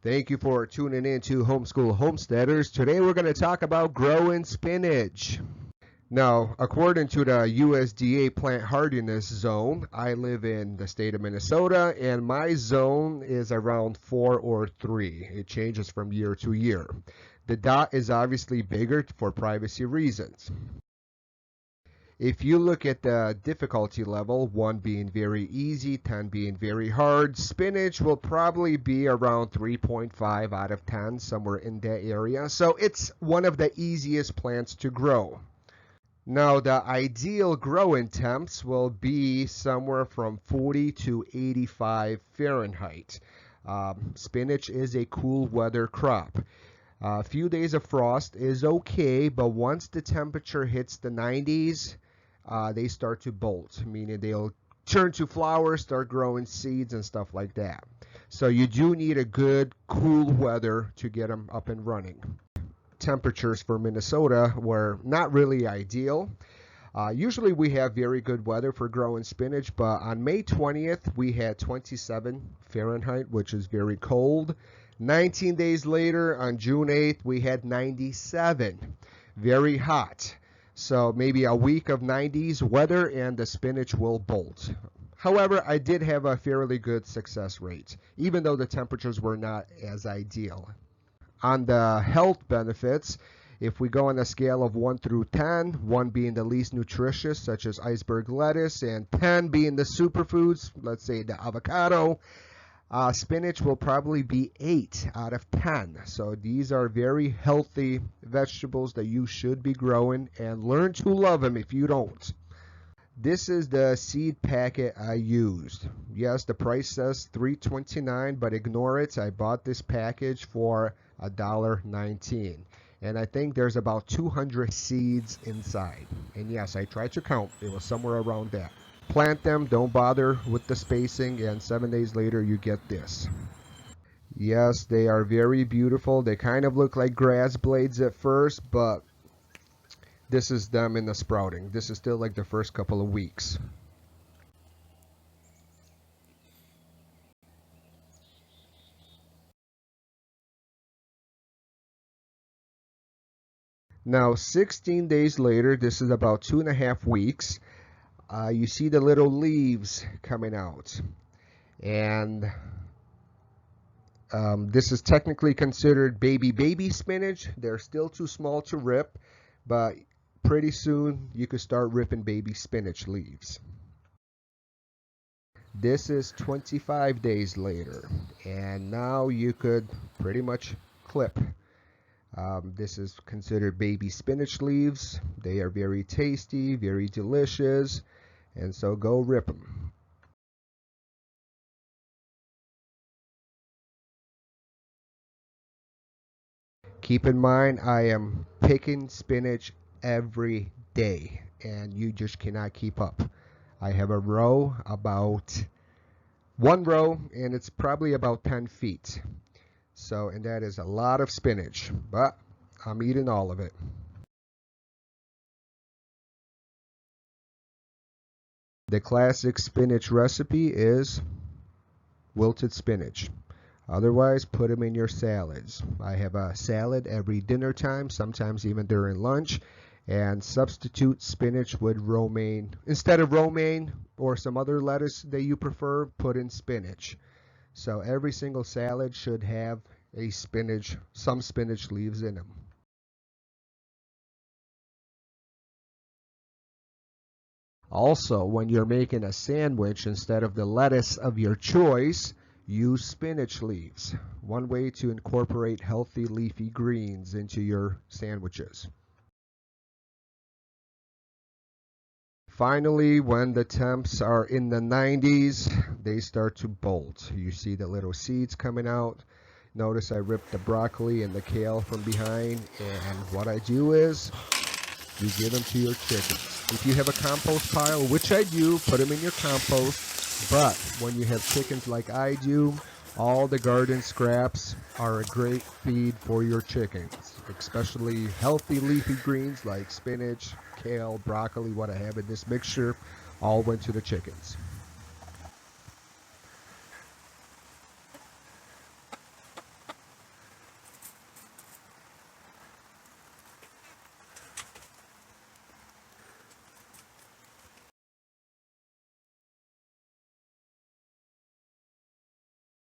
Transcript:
Thank you for tuning in to Homeschool Homesteaders. Today we're going to talk about growing spinach. Now, according to the USDA Plant Hardiness Zone, I live in the state of Minnesota, and my zone is around 4 or 3. It changes from year to year. The dot is obviously bigger for privacy reasons. If you look at the difficulty level, 1 being very easy, 10 being very hard, spinach will probably be around 3.5 out of 10, somewhere in that area. So it's one of the easiest plants to grow. Now, the ideal growing temps will be somewhere from 40 to 85 Fahrenheit. Spinach is a cool weather crop. A few days of frost is okay, but once the temperature hits the 90s, they start to bolt, meaning they'll turn to flowers, start growing seeds and stuff like that. So you do need a good, cool weather to get them up and running. Temperatures for Minnesota were not really ideal. Usually we have very good weather for growing spinach, but on May 20th we had 27 Fahrenheit, which is very cold. 19 days later, on June 8th, we had 97, very hot. So maybe a week of 90s weather and the spinach will bolt. However, I did have a fairly good success rate, even though the temperatures were not as ideal. On the health benefits, if we go on a scale of 1 through 10, 1 being the least nutritious, such as iceberg lettuce, and 10 being the superfoods, let's say the avocado, spinach will probably be 8 out of 10. So these are very healthy vegetables that you should be growing, and learn to love them if you don't. This is the seed packet I used. Yes, the price says $3.29, but ignore it. I bought this package for $1.19. And I think there's about 200 seeds inside. And yes, I tried to count. It was somewhere around that. Plant them, don't bother with the spacing, and 7 days later you get this. Yes, they are very beautiful. They kind of look like grass blades at first, but this is them in the sprouting. This is still like the first couple of weeks. Now, 16 days later, this is about 2.5 weeks. You see the little leaves coming out. And this is technically considered baby spinach. They're still too small to rip, but pretty soon you could start ripping baby spinach leaves. This is 25 days later, and now you could pretty much clip. This is considered baby spinach leaves. They are very tasty, very delicious, and so go rip them. Keep in mind, I am picking spinach every day, and you just cannot keep up. I have a row, about 1 row, and it's probably about 10 feet. So, and that is a lot of spinach, but I'm eating all of it. The classic spinach recipe is wilted spinach. Otherwise, put them in your salads. I have a salad every dinner time, sometimes even during lunch, and substitute spinach with romaine. Instead of romaine or some other lettuce that you prefer, put in spinach. So every single salad should have some spinach leaves in them. Also, when you're making a sandwich, instead of the lettuce of your choice, use spinach leaves. One way to incorporate healthy leafy greens into your sandwiches. Finally, when the temps are in the 90s, they start to bolt. You see the little seeds coming out. Notice I ripped the broccoli and the kale from behind, and what I do is you give them to your chickens. If you have a compost pile, which I do, put them in your compost. But when you have chickens like I do, all the garden scraps are a great feed for your chickens, especially healthy leafy greens like spinach, kale, broccoli, what I have in this mixture, all went to the chickens.